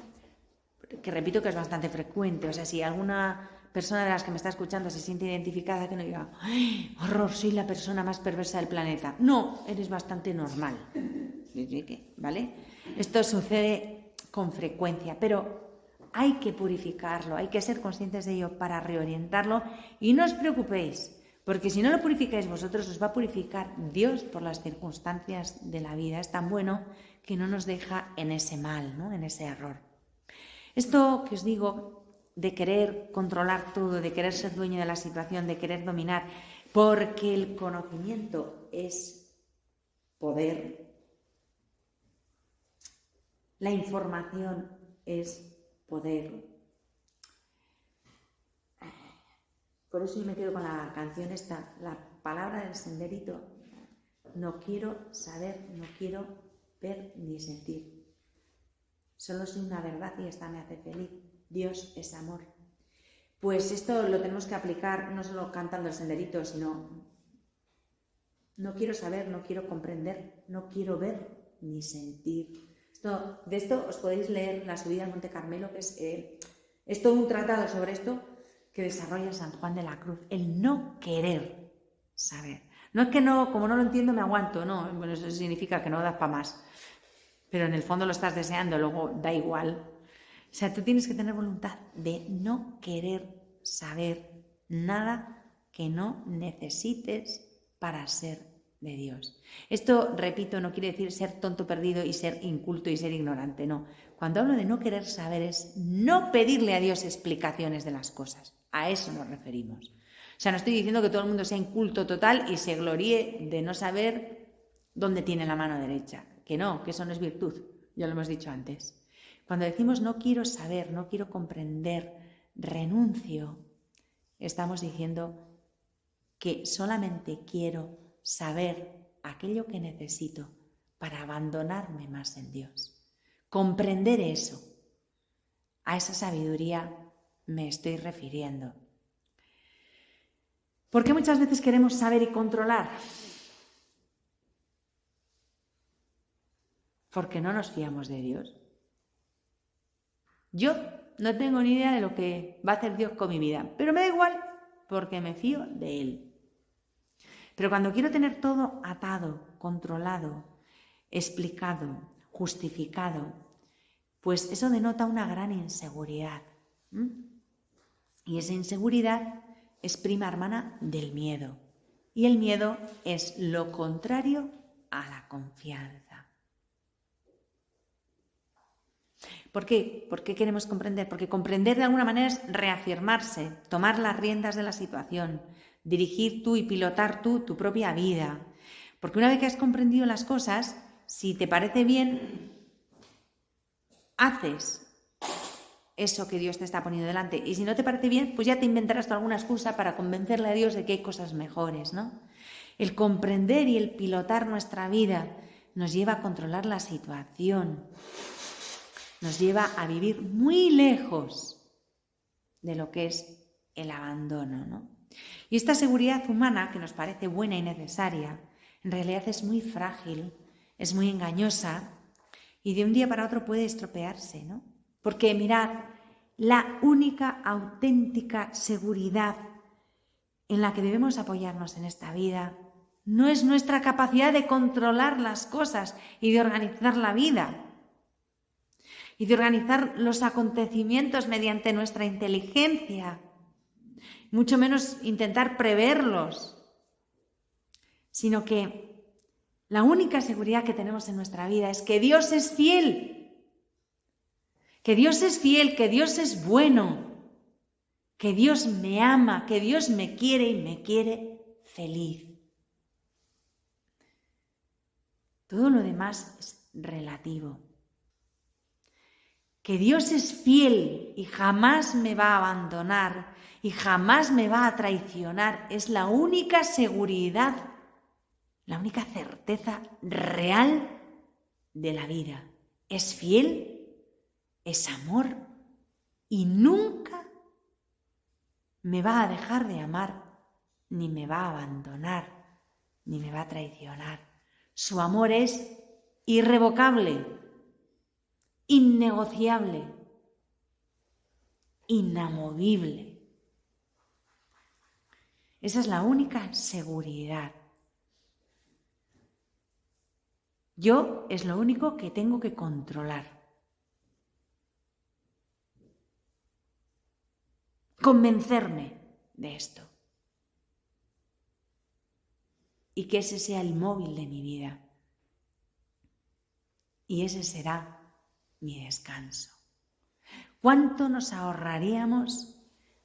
que repito que es bastante frecuente, o sea, si alguna persona de las que me está escuchando se siente identificada, que no diga, ¡ay, horror, soy la persona más perversa del planeta! No, eres bastante normal, ¿vale? Esto sucede con frecuencia, pero hay que purificarlo, hay que ser conscientes de ello para reorientarlo, y no os preocupéis, porque si no lo purificáis vosotros, os va a purificar Dios por las circunstancias de la vida. Es tan bueno que no nos deja en ese mal, ¿no? En ese error. Esto que os digo de querer controlar todo, de querer ser dueño de la situación, de querer dominar, porque el conocimiento es poder, la información es poder. Por eso yo me quedo con la canción esta, la palabra del senderito. No quiero saber, no quiero ver ni sentir. Solo soy una verdad y esta me hace feliz. Dios es amor. Pues esto lo tenemos que aplicar no solo cantando el senderito, sino no quiero saber, no quiero comprender, no quiero ver ni sentir. De esto os podéis leer la subida al Monte Carmelo, que es todo un tratado sobre esto que desarrolla San Juan de la Cruz, el no querer saber. No es que no, como no lo entiendo me aguanto, no, bueno, eso significa que no das para más, pero en el fondo lo estás deseando, luego da igual. O sea, tú tienes que tener voluntad de no querer saber nada que no necesites para ser de Dios. Esto, repito, no quiere decir ser tonto perdido y ser inculto y ser ignorante, no. Cuando hablo de no querer saber es no pedirle a Dios explicaciones de las cosas. A eso nos referimos. O sea, no estoy diciendo que todo el mundo sea inculto total y se gloríe de no saber dónde tiene la mano derecha. Que no, que eso no es virtud, ya lo hemos dicho antes. Cuando decimos no quiero saber, no quiero comprender, renuncio, estamos diciendo que solamente quiero saber aquello que necesito para abandonarme más en Dios. Comprender eso, a esa sabiduría me estoy refiriendo. ¿Por qué muchas veces queremos saber y controlar? Porque no nos fiamos de Dios. Yo no tengo ni idea de lo que va a hacer Dios con mi vida, pero me da igual porque me fío de Él. Pero cuando quiero tener todo atado, controlado, explicado, justificado, pues eso denota una gran inseguridad. Y esa inseguridad es prima hermana del miedo. Y el miedo es lo contrario a la confianza. ¿Por qué? ¿Por qué queremos comprender? Porque comprender de alguna manera es reafirmarse, tomar las riendas de la situación, dirigir tú y pilotar tú tu propia vida. Porque una vez que has comprendido las cosas, si te parece bien, haces eso que Dios te está poniendo delante. Y si no te parece bien, pues ya te inventarás tú alguna excusa para convencerle a Dios de que hay cosas mejores, ¿no? El comprender y el pilotar nuestra vida nos lleva a controlar la situación, nos lleva a vivir muy lejos de lo que es el abandono, ¿no? Y esta seguridad humana, que nos parece buena y necesaria, en realidad es muy frágil, es muy engañosa y de un día para otro puede estropearse, ¿no? Porque mirad, la única auténtica seguridad en la que debemos apoyarnos en esta vida no es nuestra capacidad de controlar las cosas y de organizar la vida y de organizar los acontecimientos mediante nuestra inteligencia, mucho menos intentar preverlos, sino que la única seguridad que tenemos en nuestra vida es que Dios es fiel, que Dios es fiel, que Dios es bueno, que Dios me ama, que Dios me quiere y me quiere feliz. Todo lo demás es relativo. Que Dios es fiel y jamás me va a abandonar y jamás me va a traicionar es la única seguridad, la única certeza real de la vida. Es fiel, es amor y nunca me va a dejar de amar, ni me va a abandonar, ni me va a traicionar. Su amor es irrevocable, innegociable, inamovible. Esa es la única seguridad. Yo es lo único que tengo que controlar. Convencerme de esto. Y que ese sea el móvil de mi vida. Y ese será mi descanso. ¿Cuánto nos ahorraríamos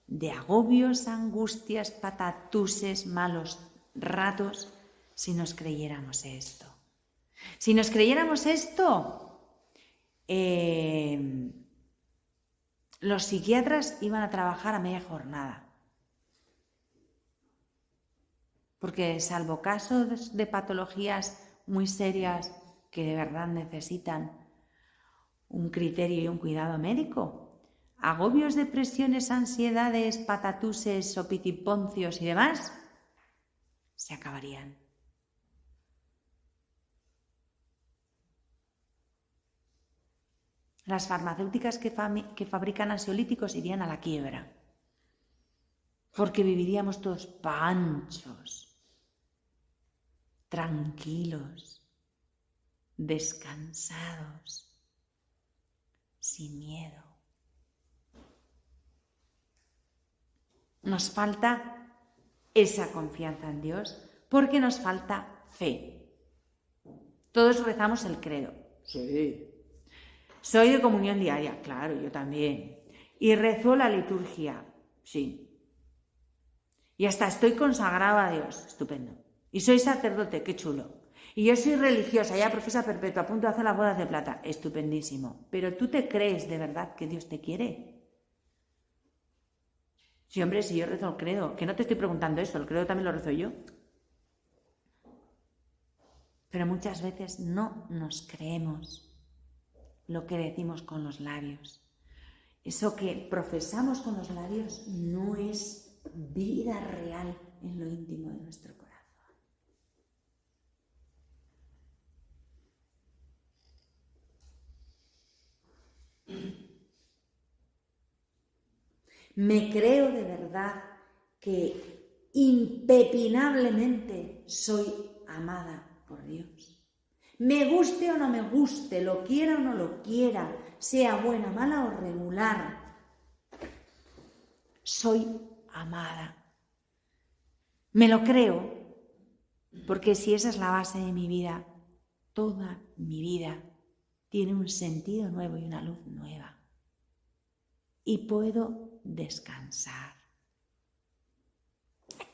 de agobios, angustias, patatuses, malos ratos si nos creyéramos esto? Si nos creyéramos esto, los psiquiatras iban a trabajar a media jornada. Porque salvo casos de patologías muy serias que de verdad necesitan un criterio y un cuidado médico, agobios, depresiones, ansiedades, patatuses, opitiponcios y demás, se acabarían. Las farmacéuticas que fabrican ansiolíticos irían a la quiebra, porque viviríamos todos panchos, tranquilos, descansados, sin miedo. Nos falta esa confianza en Dios porque nos falta fe. Todos rezamos el credo. Sí. Soy de comunión diaria, claro, yo también. Y rezo la liturgia, sí. Y hasta estoy consagrado a Dios, estupendo. Y soy sacerdote, qué chulo. Y yo soy religiosa, ya profesa perpetua, a punto de hacer las bodas de plata, estupendísimo. Pero ¿tú te crees de verdad que Dios te quiere? Sí, hombre, si yo rezo el credo, que no te estoy preguntando eso, el credo también lo rezo yo. Pero muchas veces no nos creemos lo que decimos con los labios. Eso que profesamos con los labios no es vida real en lo íntimo de nuestro corazón. Me creo de verdad que impepinablemente soy amada por Dios. Me guste o no me guste, lo quiera o no lo quiera, sea buena, mala o regular, soy amada. Me lo creo, porque si esa es la base de mi vida, toda mi vida tiene un sentido nuevo y una luz nueva. Y puedo descansar.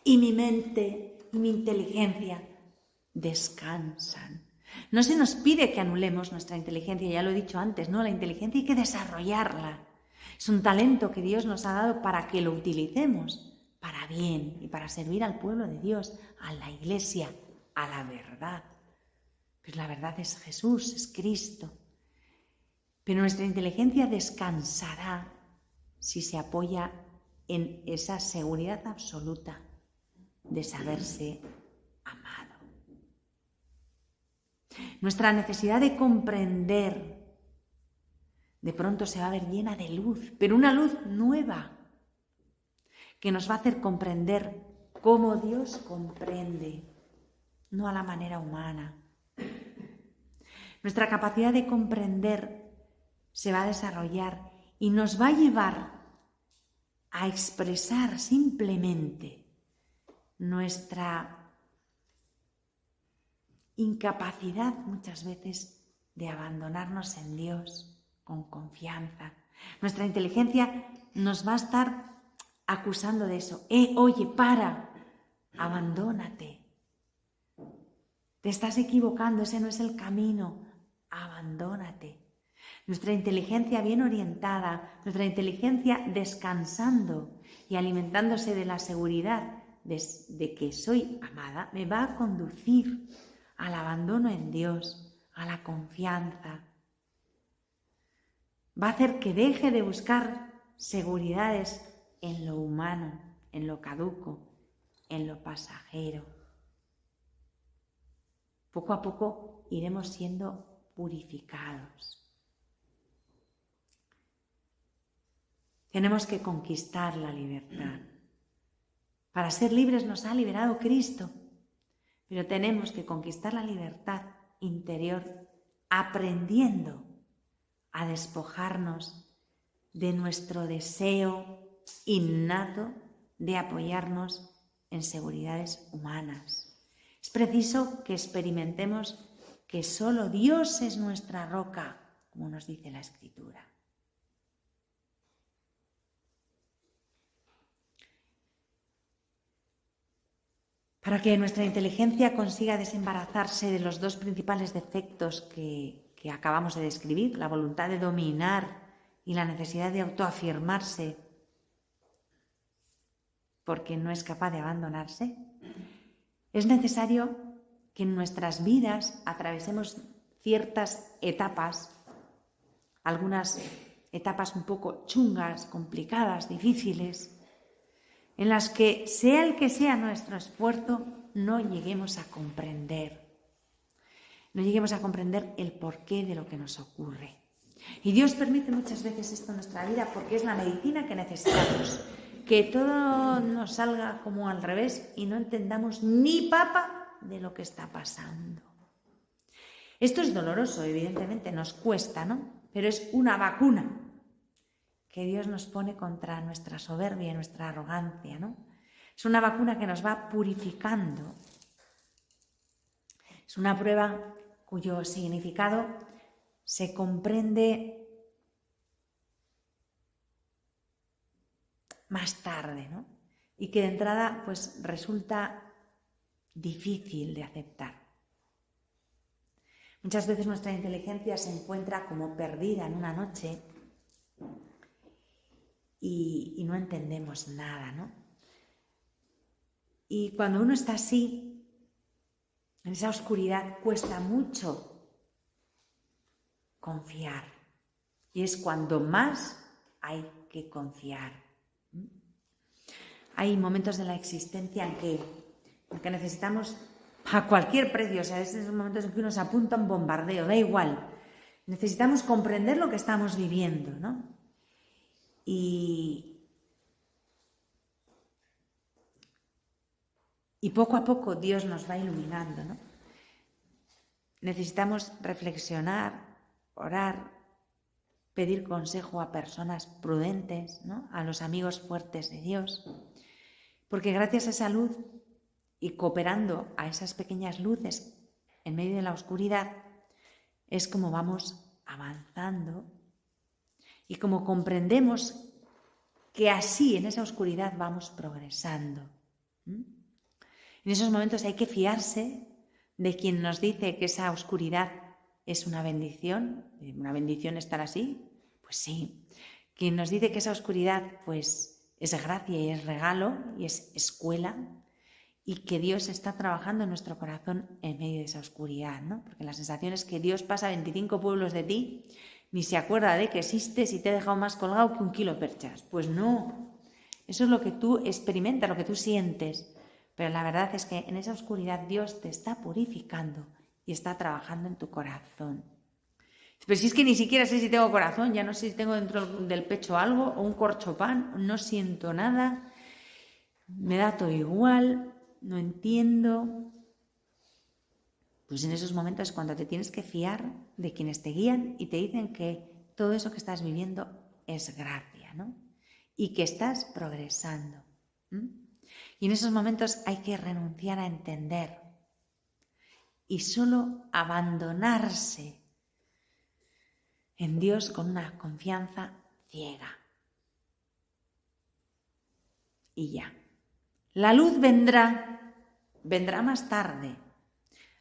Y mi mente y mi inteligencia descansan. No se nos pide que anulemos nuestra inteligencia, ya lo he dicho antes, ¿no? La inteligencia hay que desarrollarla. Es un talento que Dios nos ha dado para que lo utilicemos para bien y para servir al pueblo de Dios, a la Iglesia, a la verdad. Pues la verdad es Jesús, es Cristo. Pero nuestra inteligencia descansará si se apoya en esa seguridad absoluta de saberse amado. Nuestra necesidad de comprender de pronto se va a ver llena de luz, pero una luz nueva que nos va a hacer comprender cómo Dios comprende, no a la manera humana. Nuestra capacidad de comprender se va a desarrollar y nos va a llevar a expresar simplemente nuestra incapacidad muchas veces de abandonarnos en Dios con confianza. Nuestra inteligencia nos va a estar acusando de eso. Oye, abandónate. Te estás equivocando, ese no es el camino. Abandónate. Nuestra inteligencia bien orientada, nuestra inteligencia descansando y alimentándose de la seguridad de que soy amada, me va a conducir al abandono en Dios, a la confianza. Va a hacer que deje de buscar seguridades en lo humano, en lo caduco, en lo pasajero. Poco a poco iremos siendo purificados. Tenemos que conquistar la libertad. Para ser libres nos ha liberado Cristo, pero tenemos que conquistar la libertad interior aprendiendo a despojarnos de nuestro deseo innato de apoyarnos en seguridades humanas. Es preciso que experimentemos que solo Dios es nuestra roca, como nos dice la Escritura. Para que nuestra inteligencia consiga desembarazarse de los dos principales defectos que acabamos de describir, la voluntad de dominar y la necesidad de autoafirmarse porque no es capaz de abandonarse, es necesario que en nuestras vidas atravesemos ciertas etapas, algunas etapas un poco chungas, complicadas, difíciles, en las que, sea el que sea nuestro esfuerzo, no lleguemos a comprender el porqué de lo que nos ocurre. Y Dios permite muchas veces esto en nuestra vida porque es la medicina que necesitamos, que todo nos salga como al revés y no entendamos ni papa de lo que está pasando. Esto es doloroso, evidentemente, nos cuesta, ¿no? Pero es una vacuna que Dios nos pone contra nuestra soberbia y nuestra arrogancia, ¿no? Es una vacuna que nos va purificando. Es una prueba cuyo significado se comprende más tarde, ¿no? Y que de entrada pues resulta difícil de aceptar. Muchas veces nuestra inteligencia se encuentra como perdida en una noche y no entendemos nada, ¿no? Y cuando uno está así, en esa oscuridad, cuesta mucho confiar. Y es cuando más hay que confiar. Hay momentos de la existencia en que necesitamos a cualquier precio, o sea, esos momentos en que uno se apunta a un bombardeo, da igual. Necesitamos comprender lo que estamos viviendo, ¿no? Y poco a poco Dios nos va iluminando, ¿no? Necesitamos reflexionar, orar, pedir consejo a personas prudentes, ¿no? A los amigos fuertes de Dios, porque gracias a esa luz y cooperando a esas pequeñas luces en medio de la oscuridad es como vamos avanzando y como comprendemos que así en esa oscuridad vamos progresando. En esos momentos hay que fiarse de quien nos dice que esa oscuridad es una bendición estar así, pues sí. Quien nos dice que esa oscuridad pues es gracia y es regalo y es escuela y que Dios está trabajando en nuestro corazón en medio de esa oscuridad, ¿no? Porque la sensación es que Dios pasa 25 pueblos de ti, ni se acuerda de que existes y te ha dejado más colgado que un kilo de perchas. Pues no, eso es lo que tú experimentas, lo que tú sientes. Pero la verdad es que en esa oscuridad Dios te está purificando y está trabajando en tu corazón. Pero si es que ni siquiera sé si tengo corazón, ya no sé si tengo dentro del pecho algo o un corchopán, no siento nada, me da todo igual, no entiendo. Pues en esos momentos es cuando te tienes que fiar de quienes te guían y te dicen que todo eso que estás viviendo es gracia, ¿no? Y que estás progresando. Y en esos momentos hay que renunciar a entender y solo abandonarse en Dios con una confianza ciega. Y ya. La luz vendrá más tarde.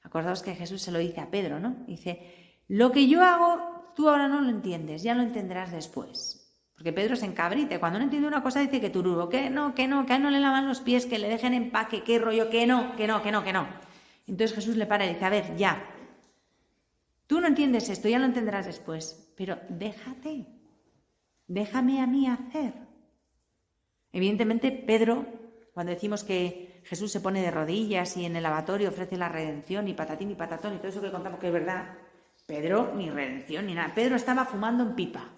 Acordaos que Jesús se lo dice a Pedro, ¿no? Dice, lo que yo hago, tú ahora no lo entiendes, ya lo entenderás después. Porque Pedro se encabrite, cuando no entiende una cosa dice que tururo, que no, que a él no le lavan los pies, que le dejen en paz, que qué rollo, que no. Entonces Jesús le para y dice, a ver, ya, tú no entiendes esto, ya lo entenderás después, pero déjame a mí hacer. Evidentemente Pedro, cuando decimos que Jesús se pone de rodillas y en el lavatorio ofrece la redención y patatín y patatón y todo eso que contamos que es verdad, Pedro ni redención ni nada, Pedro estaba fumando en pipa.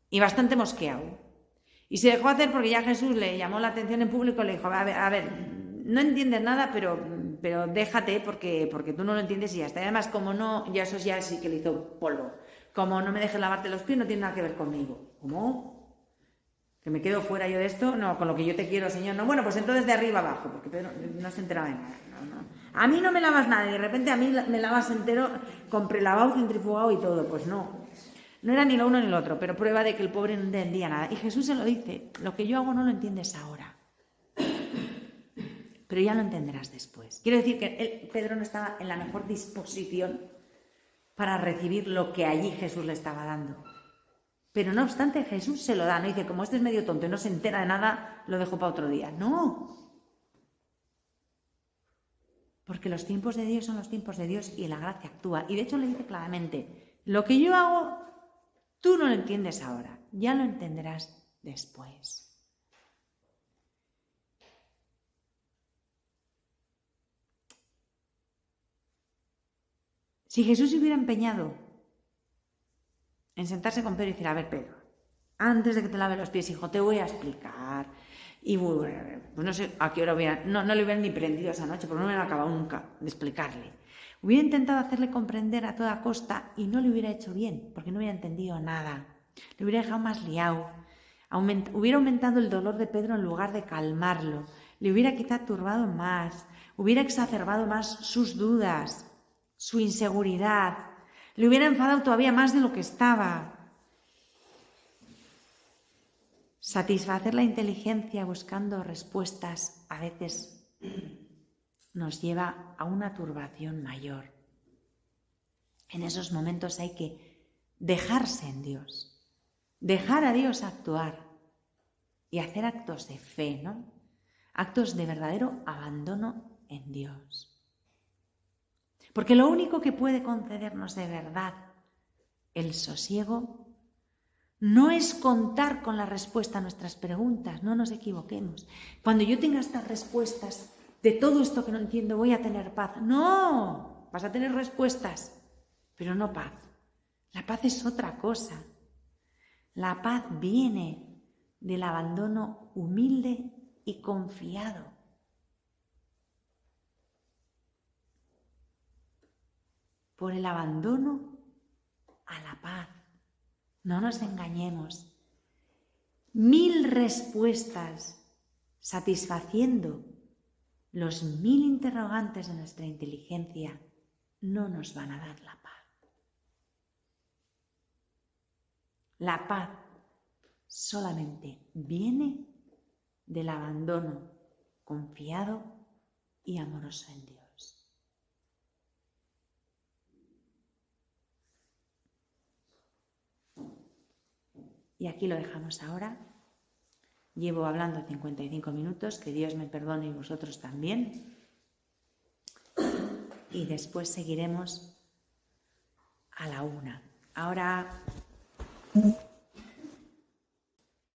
Y bastante mosqueado. Y se dejó hacer porque ya Jesús le llamó la atención en público y le dijo, a ver, no entiendes nada, pero déjate porque tú no lo entiendes y ya está. Y además, como no, ya eso ya sí que le hizo polvo. Como no me dejes lavarte los pies, no tiene nada que ver conmigo. ¿Cómo? ¿Que me quedo fuera yo de esto? No, con lo que yo te quiero, Señor. No, bueno, pues entonces de arriba abajo, porque Pedro no se enteraba de nada. No. A mí no me lavas nada y de repente a mí me lavas entero con prelavado, centrifugado y todo. Pues no. No era ni lo uno ni lo otro, pero prueba de que el pobre no entendía nada. Y Jesús se lo dice, lo que yo hago no lo entiendes ahora, pero ya lo entenderás después. Quiero decir que Pedro no estaba en la mejor disposición para recibir lo que allí Jesús le estaba dando. Pero no obstante, Jesús se lo da, no dice, como este es medio tonto y no se entera de nada, lo dejo para otro día. No. Porque los tiempos de Dios son los tiempos de Dios y la gracia actúa. Y de hecho le dice claramente, lo que yo hago, tú no lo entiendes ahora, ya lo entenderás después. Si Jesús se hubiera empeñado en sentarse con Pedro y decir, a ver, Pedro, antes de que te lave los pies, hijo, te voy a explicar. Y pues no sé a qué hora no le hubieran ni prendido esa noche, porque no me hubieran acabado nunca de explicarle. Hubiera intentado hacerle comprender a toda costa y no le hubiera hecho bien, porque no hubiera entendido nada. Le hubiera dejado más liado. Hubiera aumentado el dolor de Pedro en lugar de calmarlo. Le hubiera quizá turbado más. Hubiera exacerbado más sus dudas, su inseguridad. Le hubiera enfadado todavía más de lo que estaba. Satisfacer la inteligencia buscando respuestas a veces nos lleva a una turbación mayor. En esos momentos hay que dejarse en Dios, dejar a Dios actuar y hacer actos de fe, ¿no? Actos de verdadero abandono en Dios. Porque lo único que puede concedernos de verdad el sosiego no es contar con la respuesta a nuestras preguntas, no nos equivoquemos. Cuando yo tenga estas respuestas de todo esto que no entiendo, voy a tener paz. No, vas a tener respuestas, pero no paz. La paz es otra cosa. La paz viene del abandono humilde y confiado. Por el abandono a la paz. No nos engañemos. 1000 respuestas satisfaciendo los 1000 interrogantes de nuestra inteligencia no nos van a dar la paz. La paz solamente viene del abandono confiado y amoroso en Dios. Y aquí lo dejamos ahora. Llevo hablando 55 minutos, que Dios me perdone y vosotros también. Y después seguiremos a la 1. Ahora